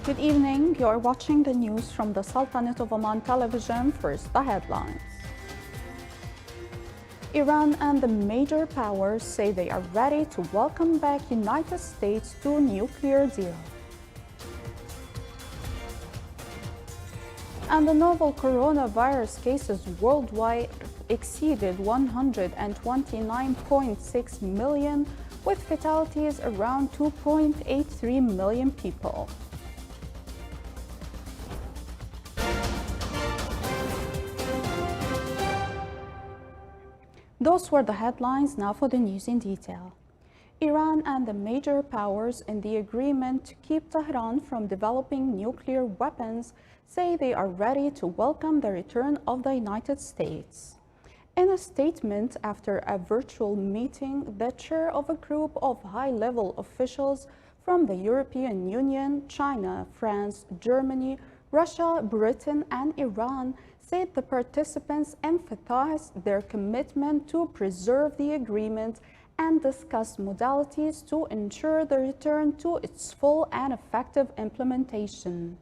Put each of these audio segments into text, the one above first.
Good evening. You are watching the news from the Sultanate of Oman television. First, the headlines. Iran and the major powers say they are ready to welcome back United States to nuclear deal. And the novel coronavirus cases worldwide exceeded 129.6 million, with fatalities around 2.83 million people. Those were the headlines. Now for the news in detail. Iran and the major powers in the agreement to keep Tehran from developing nuclear weapons say they are ready to welcome the return of the United States. In a statement after a virtual meeting, the chair of a group of high-level officials from the European Union, China, France, Germany, Russia, Britain, and Iran said the participants emphasized their commitment to preserve the agreement and discuss modalities to ensure the return to its full and effective implementation.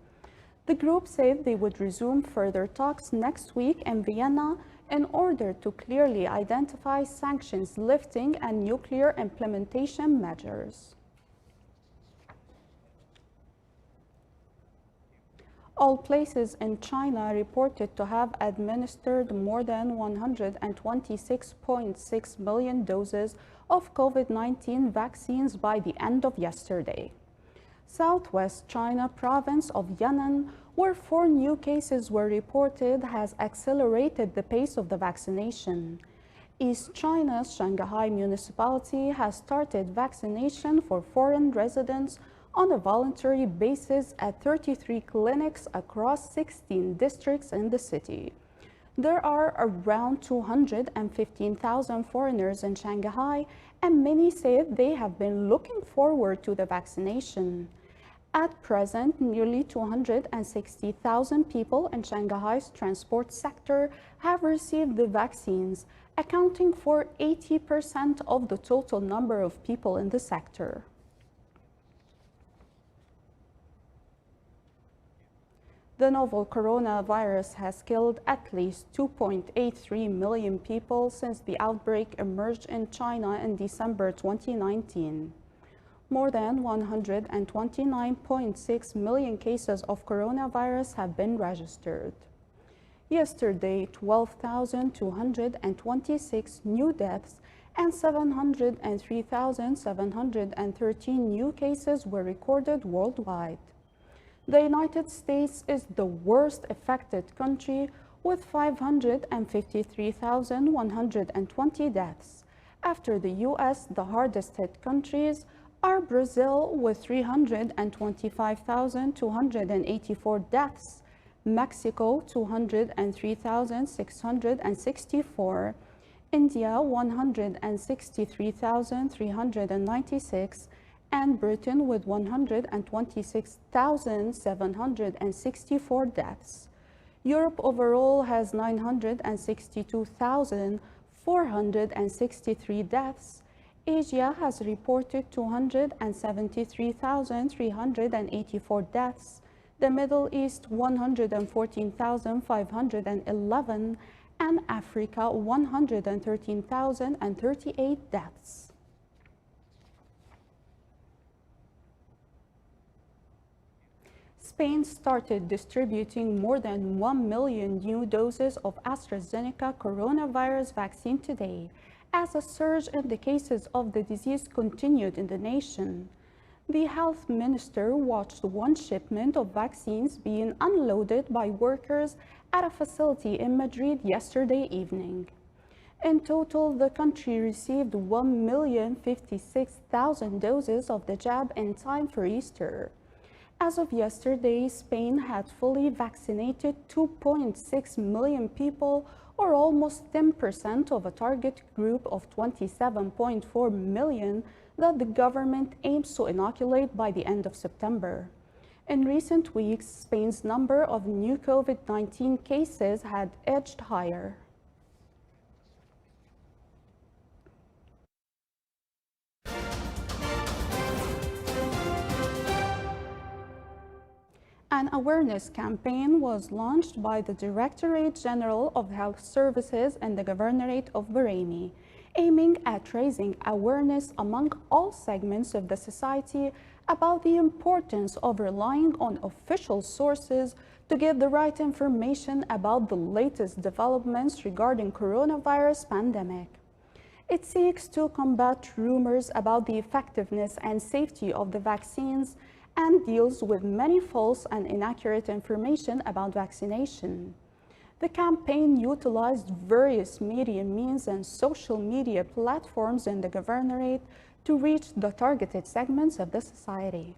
The group said they would resume further talks next week in Vienna in order to clearly identify sanctions lifting and nuclear implementation measures. All places in China reported to have administered more than 126.6 million doses of COVID-19 vaccines by the end of yesterday. Southwest China province of Yan'an, where 4 new cases were reported, has accelerated the pace of the vaccination. East China's Shanghai municipality has started vaccination for foreign residents on a voluntary basis at 33 clinics across 16 districts in the city. There are around 215,000 foreigners in Shanghai, and many say they have been looking forward to the vaccination. At present, nearly 260,000 people in Shanghai's transport sector have received the vaccines, accounting for 80% of the total number of people in the sector. The novel coronavirus has killed at least 2.83 million people since the outbreak emerged in China in December 2019. More than 129.6 million cases of coronavirus have been registered. Yesterday, 12,226 new deaths and 703,713 new cases were recorded worldwide. The United States is the worst affected country with 553,120 deaths. After the US, the hardest hit countries are Brazil with 325,284 deaths, Mexico 203,664, India 163,396, and Britain with 126,764 deaths. Europe overall has 962,463 deaths. Asia has reported 273,384 deaths. The Middle East 114,511, and Africa 113,038 deaths. Spain started distributing more than 1 million new doses of AstraZeneca coronavirus vaccine today, as a surge in the cases of the disease continued in the nation. The health minister watched one shipment of vaccines being unloaded by workers at a facility in Madrid yesterday evening. In total, the country received 1,056,000 doses of the jab in time for Easter. As of yesterday, Spain had fully vaccinated 2.6 million people, or almost 10% of a target group of 27.4 million that the government aims to inoculate by the end of September. In recent weeks, Spain's number of new COVID-19 cases had edged higher. An awareness campaign was launched by the Directorate General of Health Services and the Governorate of Bahraini, aiming at raising awareness among all segments of the society about the importance of relying on official sources to get the right information about the latest developments regarding coronavirus pandemic. It seeks to combat rumors about the effectiveness and safety of the vaccines and deals with many false and inaccurate information about vaccination. The campaign utilized various media means and social media platforms in the governorate to reach the targeted segments of the society.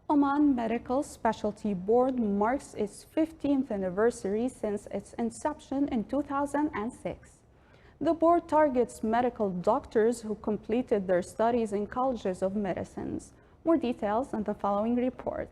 Oman Medical Specialty Board marks its 15th anniversary since its inception in 2006. The board targets medical doctors who completed their studies in colleges of medicines. More details in the following report.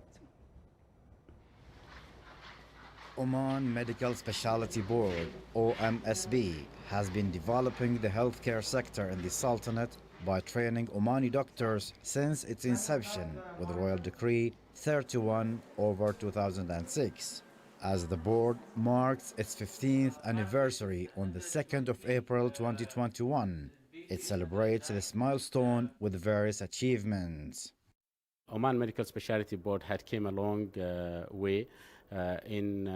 Oman Medical Specialty Board, OMSB, has been developing the healthcare sector in the Sultanate by training Omani doctors since its inception with Royal Decree 31/2006. As the board marks its 15th anniversary on the 2nd of April 2021, it celebrates this milestone with various achievements. Oman Medical Specialty Board had came a long way in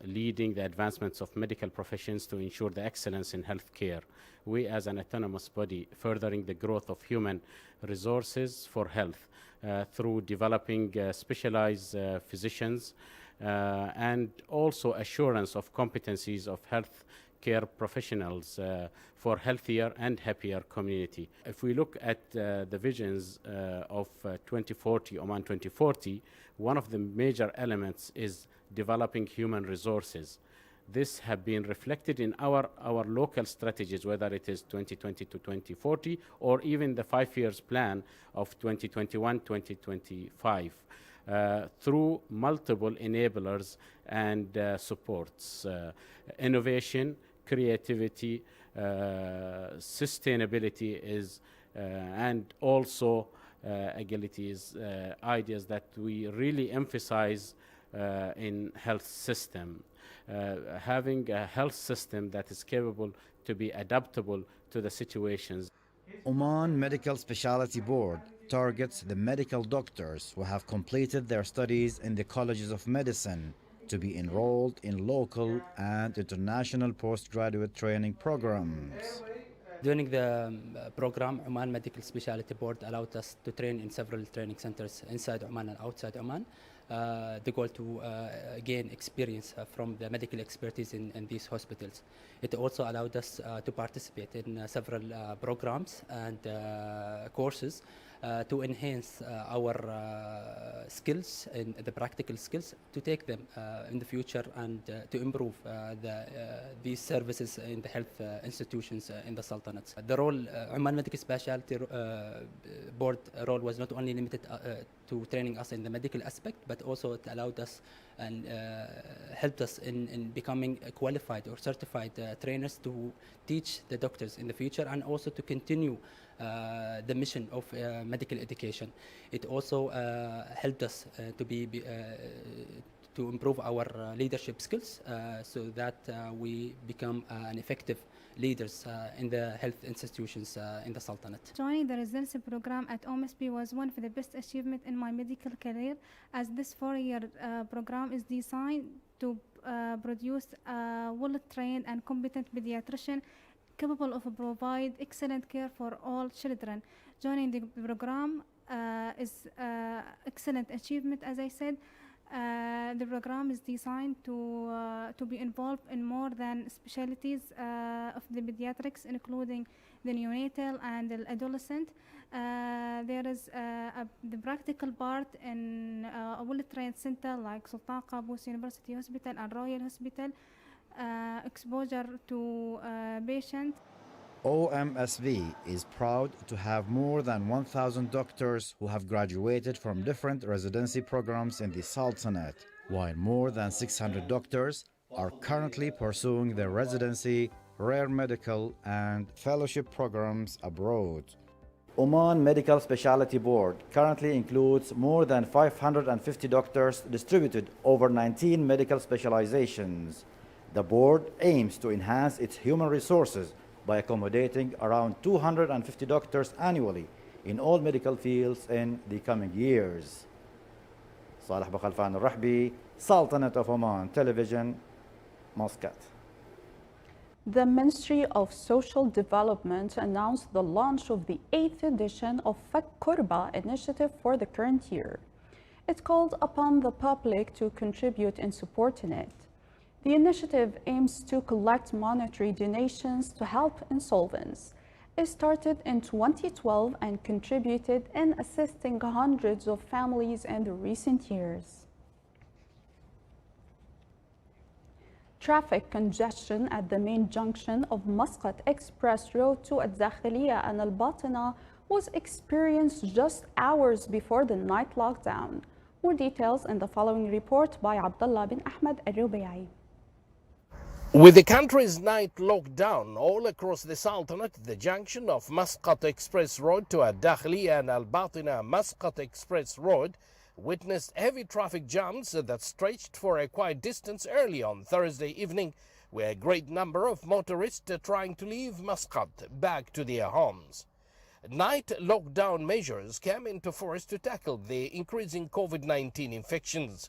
leading the advancements of medical professions to ensure the excellence in healthcare. We, as an autonomous body, furthering the growth of human resources for health through developing specialized physicians and also assurance of competencies of health care professionals for healthier and happier community. If we look at the visions of 2040, Oman 2040, one of the major elements is developing human resources. This have been reflected in our local strategies, whether it is 2020 to 2040 or even the 5 years plan of 2021-2025. Through multiple enablers and supports, innovation, creativity, sustainability is, and also agility is ideas that we really emphasize in health system. Having a health system that is capable to be adaptable to the situations. Oman Medical Specialty Board targets the medical doctors who have completed their studies in the colleges of medicine to be enrolled in local and international postgraduate training programs. During the program, Oman Medical Specialty Board allowed us to train in several training centers inside Oman and outside Oman. The goal to gain experience from the medical expertise in these hospitals. It also allowed us to participate in several programs and courses to enhance our skills and the practical skills to take them in the future and to improve these services in the health institutions in the Sultanates. The role, Oman Medical Specialty Board role was not only limited to training us in the medical aspect, but also it allowed us and helped us in becoming qualified or certified trainers to teach the doctors in the future and also to continue the mission of medical education. It also helped us to improve our leadership skills so that we become an effective leaders in the health institutions in the Sultanate. Joining the residency program at OMSB was one of the best achievements in my medical career, as this 4-year program is designed to produce a well-trained and competent pediatrician capable of provide excellent care for all children. Joining the program is excellent achievement, as I said. The program is designed to be involved in more than specialties of the pediatrics, including the neonatal and the adolescent. There is the practical part in a well-trained center like Sultan Qaboos University Hospital and Royal Hospital, exposure to patients. OMSV is proud to have more than 1,000 doctors who have graduated from different residency programs in the Sultanate, while more than 600 doctors are currently pursuing their residency, rare medical, and fellowship programs abroad. Oman Medical Specialty Board currently includes more than 550 doctors distributed over 19 medical specializations. The board aims to enhance its human resources by accommodating around 250 doctors annually in all medical fields in the coming years. صالح بخلفان الرحبي, Sultanate of Oman Television, Muscat. The Ministry of Social Development announced the launch of the 8th edition of Fak Kurba initiative for the current year. It called upon the public to contribute in supporting it. The initiative aims to collect monetary donations to help insolvents. It started in 2012 and contributed in assisting hundreds of families in the recent years. Traffic congestion at the main junction of Muscat Express Road to Al-Dakhiliya and Al-Batina was experienced just hours before the night lockdown. More details in the following report by Abdullah bin Ahmed Al-Rubi'i. With the country's night lockdown all across the Sultanate, the junction of Muscat Express Road to Al-Dakhiliya and Al-Batina Muscat Express Road witnessed heavy traffic jams that stretched for a quiet distance early on Thursday evening, with a great number of motorists trying to leave Muscat back to their homes. Night lockdown measures came into force to tackle the increasing COVID-19 infections.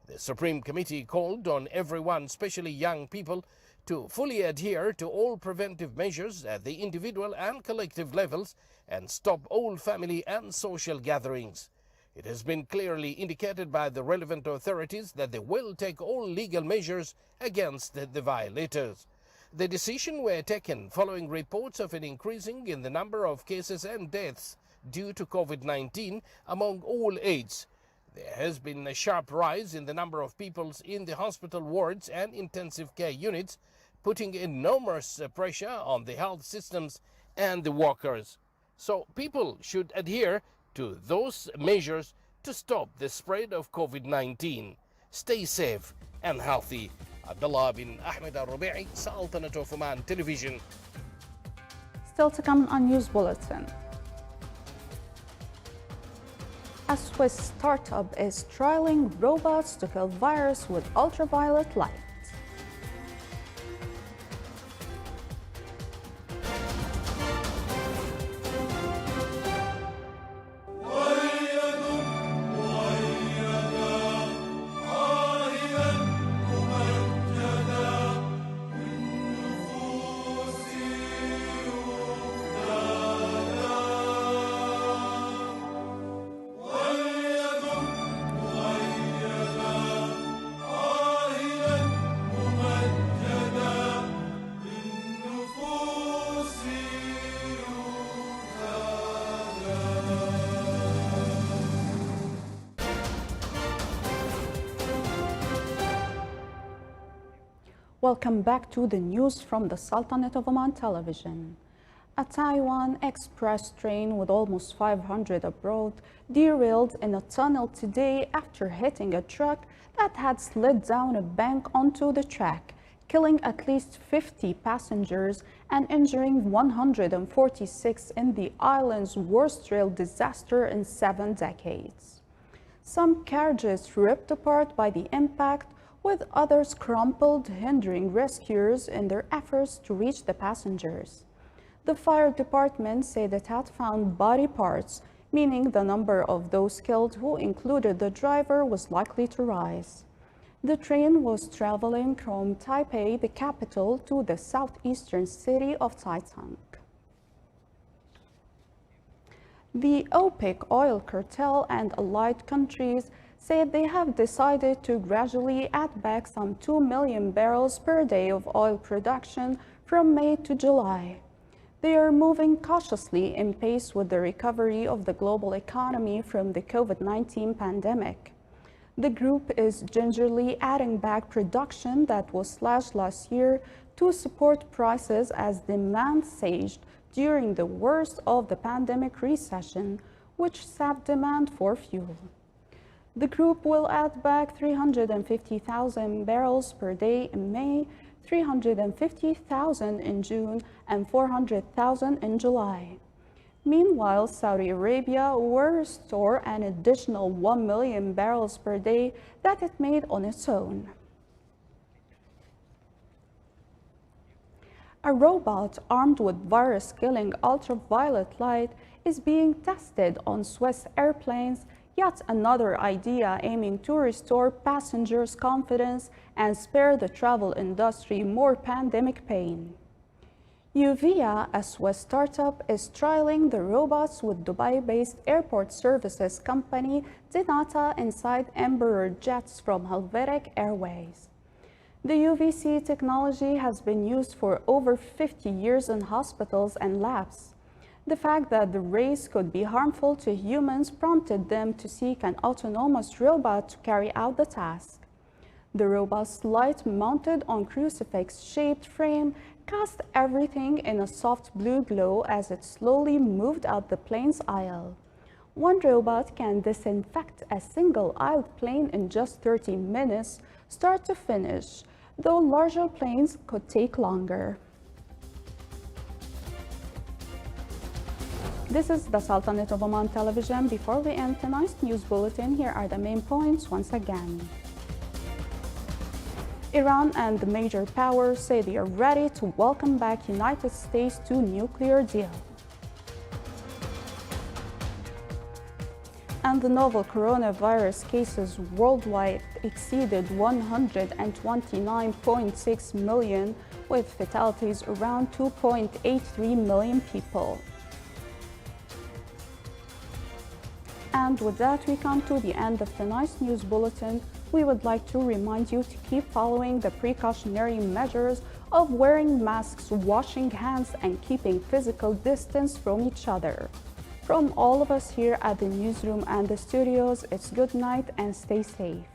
The Supreme Committee called on everyone, especially young people, to fully adhere to all preventive measures at the individual and collective levels and stop all family and social gatherings. It has been clearly indicated by the relevant authorities that they will take all legal measures against the violators. The decision were taken following reports of an increasing in the number of cases and deaths due to COVID-19 among all ages. There has been a sharp rise in the number of people in the hospital wards and intensive care units, putting enormous pressure on the health systems and the workers. So people should adhere to those measures to stop the spread of COVID-19. Stay safe and healthy. Abdullah bin Ahmed Al-Rubi'i, Sultanate of Oman Television. Still to come on News Bulletin. A Swiss startup is trialing robots to kill virus with ultraviolet light. Welcome back to the news from the Sultanate of Oman Television. A Taiwan express train with almost 500 aboard derailed in a tunnel today after hitting a truck that had slid down a bank onto the track, killing at least 50 passengers and injuring 146 in the island's worst rail disaster in 7 decades. Some carriages ripped apart by the impact, with others crumpled, hindering rescuers in their efforts to reach the passengers. The fire department said it had found body parts, meaning the number of those killed, who included the driver, was likely to rise. The train was traveling from Taipei, the capital, to the southeastern city of Taitung. The OPEC oil cartel and allied countries said they have decided to gradually add back some 2 million barrels per day of oil production from May to July. They are moving cautiously in pace with the recovery of the global economy from the COVID-19 pandemic. The group is gingerly adding back production that was slashed last year to support prices as demand surged during the worst of the pandemic recession, which sapped demand for fuel. The group will add back 350,000 barrels per day in May, 350,000 in June, and 400,000 in July. Meanwhile, Saudi Arabia will restore an additional 1 million barrels per day that it made on its own. A robot armed with virus-killing ultraviolet light is being tested on Swiss airplanes, yet another idea aiming to restore passengers' confidence and spare the travel industry more pandemic pain. Uvia, a Swiss startup, is trialing the robots with Dubai-based airport services company Dinata inside Embraer jets from Helvetic Airways. The UVC technology has been used for over 50 years in hospitals and labs. The fact that the rays could be harmful to humans prompted them to seek an autonomous robot to carry out the task. The robot's light mounted on crucifix-shaped frame cast everything in a soft blue glow as it slowly moved out the plane's aisle. One robot can disinfect a single-aisled plane in just 30 minutes, start to finish, though larger planes could take longer. This is the Sultanate of Oman television. Before we end tonight's news bulletin, here are the main points once again. Iran and the major powers say they are ready to welcome back United States to nuclear deal. And the novel coronavirus cases worldwide exceeded 129.6 million, with fatalities around 2.83 million people. And with that, we come to the end of tonight's news bulletin. We would like to remind you to keep following the precautionary measures of wearing masks, washing hands, and keeping physical distance from each other. From all of us here at the newsroom and the studios, it's good night and stay safe.